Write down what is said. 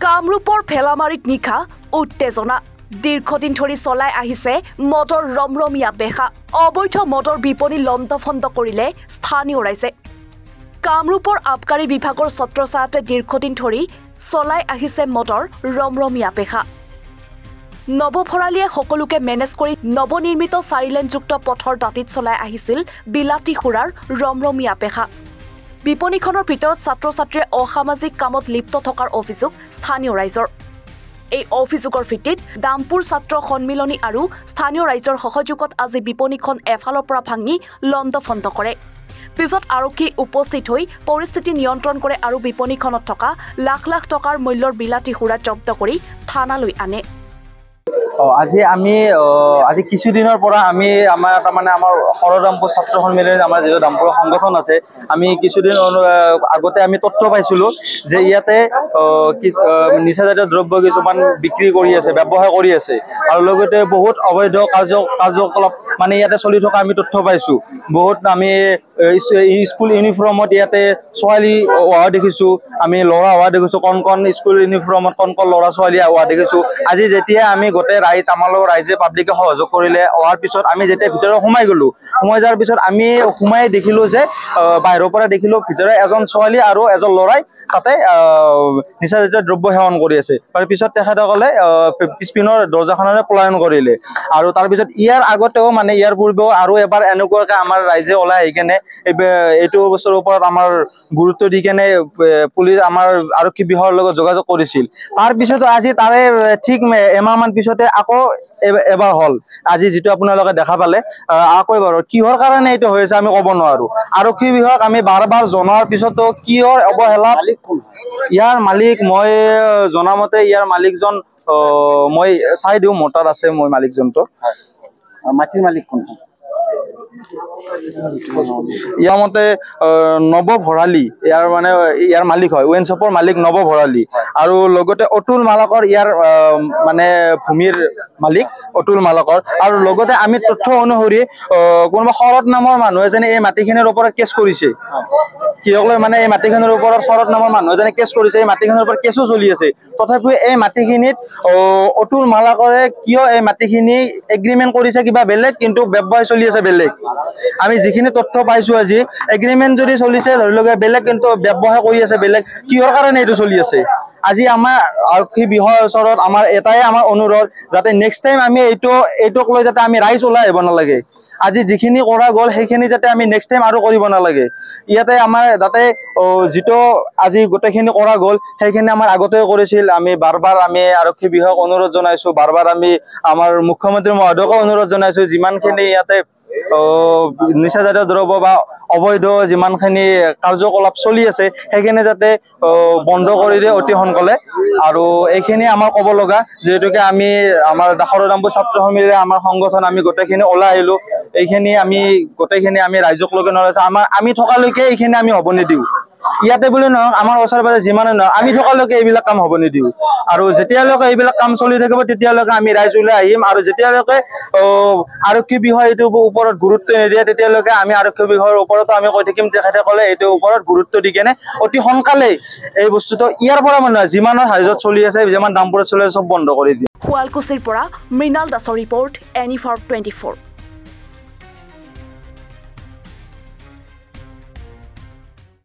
কামৰূপৰ ফেলামাৰীত নিশা উত্তেজনা দীৰ্ঘদিন ধৰি চলাই আহিছে মদৰ ৰমৰমীয়া বেশা অবৈধ মদৰ বিপণী লণ্ডভণ্ড কৰিলে স্থানীয় ৰাইজে কামৰূপৰ আবকাৰী বিভাগৰ ছত্ৰছায়াতে দীৰ্ঘদিন ধৰি চলাই আহিছে মদৰ ৰমৰমীয়া বেশা নৱভৰালীয়ে সকলোকে মেনেজ কৰি নৱনিৰ্মিত 4 লেনযুক্ত পথৰ দাঁতিত চলাই আহিছিল বিলাতী সুৰাৰ ৰমৰমীয়া বেশা বিপণীখনৰ ভিতৰত ছাত্ৰ-ছাত্ৰীয়ে অসামাজিক কামত লিপ্ত থকাৰ অভিযোগ স্থানীয় ৰাইজৰ এই অভিযোগৰ ভিত্তিত দামপুৰ ছাত্ৰ সন্মিলনী আৰু স্থানীয় ৰাইজৰ সহযোগত আজি বিপণীখন এফালৰ পৰা ভাঙি লণ্ডভণ্ড কৰে পিছত আৰক্ষী উপস্থিত হৈ পৰিস্থিতি নিয়ন্ত্ৰণ কৰে আৰু বিপণীখনত থকা লাখ লাখ টকাৰ মূল্যৰ বিলাতী সুৰা জব্দ কৰি থানালৈ আনে আজি কিছুদিনৰ পৰা আমি আমাৰ সৰদামপুৰ ছাত্ৰ সন্মিলনী আমাৰ যে দামপুৰ সংগঠন আছে আমি কিছুদিন আগতে আমি তথ্য পাইছিলো যে ইয়াতে নিচাজাতীয় দ্ৰব্য কিছুমান বিক্ৰী কৰি আছে ব্যৱহাৰ কৰি আছে আৰু লগতে বহুত অবৈধ কাৰ্যকলাপ ইয়াতে চলি থকা আমি তথ্য পাইছো বহুত আমি স্কুল ইউনিফৰ্মত ইয়াতে ছোৱালী অহা দেখিছো আমি ল'ৰা অহা দেখিছো কণ স্কুল ইউনিফৰ্মত কণ ল'ৰা ছোৱালী অহা দেখিছো আজি যেতিয়া আমি গোটেই ৰাইজ আমাৰ লগত ৰাইজে পাব্লিকে সহযোগ কৰিলে অহাৰ পিছত আমি যেতিয়া ভিতৰত সোমাই গলো সোমাই যোৱাৰ পিছত আমি সোমাই দেখিলো যে বাহিৰৰ পৰা দেখিলো ভিতৰত এজন ছোৱালী আৰু এজন ল'ৰাই তাতে নিচাজাতীয় দ্ৰব্য সেৱন কৰি আছে তাৰ পিছত তেখেতসকলে পিছপিনৰ দৰ্জাখনেৰে পলায়ন কৰিলে আৰু তাৰ পিছত ইয়াৰ আগতেও ইয়াৰ পূৰ্বেও আৰু এবাৰ এনেকুৱাকে আমাৰ ৰাইজে ওলাই আহি কেনে এইটো বস্তুৰ ওপৰত আমাৰ গুৰুত্ব দি কেনে পুলিচ আমাৰ আৰক্ষী বিভাগৰ লগত যোগাযোগ কৰিছিল তাৰ পিছত আজি তাৰে ঠিক এমাহমান পিছতে আকৌ এবাৰ হল আজি যেটো আপোনালোকে দেখা পালে আকৌ এবাৰ কিহৰ কাৰণে এইটো হৈছে আমি ক'ব নোৱাৰো আৰক্ষী বিভাগ আমি বাৰবাৰ জনোৱাৰ পিছতো কিহৰ অৱহেলা ইয়াৰ মালিক মই জনামতে ইয়াৰ মালিকজন মই চাই দিওঁ মোটাৰ আছে মই মালিকজনটো মাটিৰ মালিক কোন ইয়াৰ মতে নৱভৰালী ইয়াৰ মালিক হয় ওয়েন শ্বপৰ মালিক নৱভৰালী আৰু লগতে অতুল মালাকৰ ইয়াৰ ভূমিৰ মালিক অতুল মালাকৰ আৰু লগতে আমি তথ্য অনুসৰি কোনোবা শৰৎ নামৰ মানুহ এজনে এই মাটিখিনিৰ ওপৰত কেছ কৰিছে কিয়ক লৈ এই মাটিখিনিৰ ওপৰত শৰৎ নামৰ মানুহ এজনে কেছ কৰিছে এই মাটিখিনিৰ ওপৰত কেছো চলি আছে তথাপিও এই মাটিখিনিত অতুল মালাকৰে কিয় এই মাটিখিনি এগ্ৰিমেণ্ট কৰিছে কিবা বেলেগ কিন্তু ব্যৱসায় চলি আছে বেলেগ আমি যিখিনি তথ্য পাইছো আজি এগ্ৰিমেণ্ট যদি চলিছে ধৰি লওক বেলেগ কিন্তু ব্যৱসায় কৰি আছে বেলেগ কিহৰ কাৰণে এইটো চলি আছে আজি আমাৰ আৰক্ষী বিভাগৰ ওচৰত আমাৰ এটাই আমাৰ অনুৰোধ যাতে নেক্সট টাইম আমি এইটোক লৈ যাতে আমি ৰাইজ ওলাই আহিব নালাগে আজি যিখিনি কৰা গ'ল সেইখিনি যাতে আমি নেক্সট টাইম আৰু কৰিব নালাগে ইয়াতে আমাৰ যাতে যেটো আজি গোটেইখিনি কৰা গ'ল সেইখিনি আমাৰ আগতেও কৰিছিল আমি বাৰবাৰ আমি আৰক্ষী বিভাগক অনুৰোধ জনাইছো বাৰবাৰ আমি আমাৰ মুখ্যমন্ত্ৰী মহোদয়কো অনুৰোধ জনাইছো যিমানখিনি ইয়াতে নিচাজাতীয় দ্ৰব্য বা অবৈধ যিমানখিনি কাৰ্যকলাপ চলি আছে সেইখিনি যাতে বন্ধ কৰি দিয়ে অতি সোনকালে আৰু এইখিনি আমাৰ ক'ব লগা যেহেতুকে আমি আমাৰ সৰদামপুৰ ছাত্ৰ সমিতিৰ আমাৰ সংগঠন আমি গোটেইখিনি ওলাই আহিলো এইখিনি আমি গোটেইখিনি আমি ৰাইজক লগে নলাইছো আমি থকালৈকে এইখিনি আমি হ'ব নিদিওঁ ইয়াতে বুলি নহওক আমাৰ ওচৰে পাজৰে যিমানে নহওক আমি থকালৈকে এইবিলাক কাম হ'ব নিদিওঁ আৰু যেতিয়ালৈকে এইবিলাক কাম চলি থাকিব তেতিয়ালৈকে আমি ৰাইজ ওলাই আহিম আৰু যেতিয়ালৈকে আৰক্ষী বিভাগ এইটোৰ ওপৰত গুৰুত্ব নিদিয়ে তেতিয়ালৈকে আমি আৰক্ষী বিভাগৰ ওপৰতো আমি কৈ থাকিম তেখেতসকলে এইটোৰ ওপৰত গুৰুত্ব দি কেনে অতি সোনকালে এই বস্তুটো ইয়াৰ পৰা যিমানৰ হাইজত চলি আছে যিমান দামপুৰত চলি আছে চব বন্ধ কৰি দিয়ে শুৱালকুছিৰ পৰা মৃণাল দাসৰ ৰিপৰ্ট এনি4 24